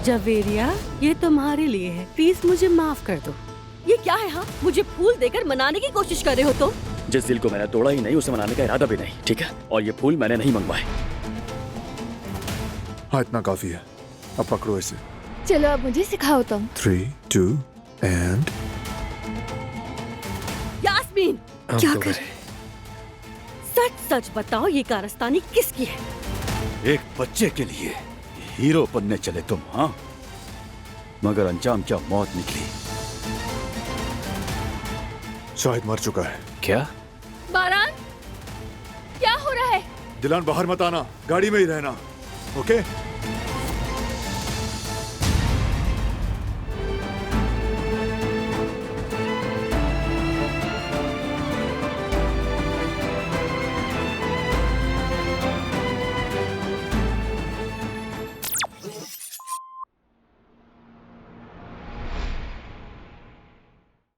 जवेरिया, ये तुम्हारे लिए है, प्लीज मुझे माफ कर दो। ये क्या है? हाँ, मुझे फूल देकर मनाने की कोशिश कर रहे हो तुम? जिस दिल को मैंने तोड़ा ही नहीं, उसे मनाने का इरादा भी नहीं, ठीक है? और ये फूल मैंने नहीं मंगवाए। हाँ, इतना काफी है। अब पकड़ो इसे। चलो अब मुझे सिखाओ तुम। 3, 2 एंड यास्मीन, क्या कर? सच सच बताओ, ये कारस्तानी किसकी है? एक बच्चे के लिए हीरो बनने चले तुम, हाँ? मगर अंजाम क्या मौत निकली। शाहिद मर चुका है। क्या? बारान, क्या हो रहा है? दिलान बाहर मत आना, गाड़ी में ही रहना, ओके?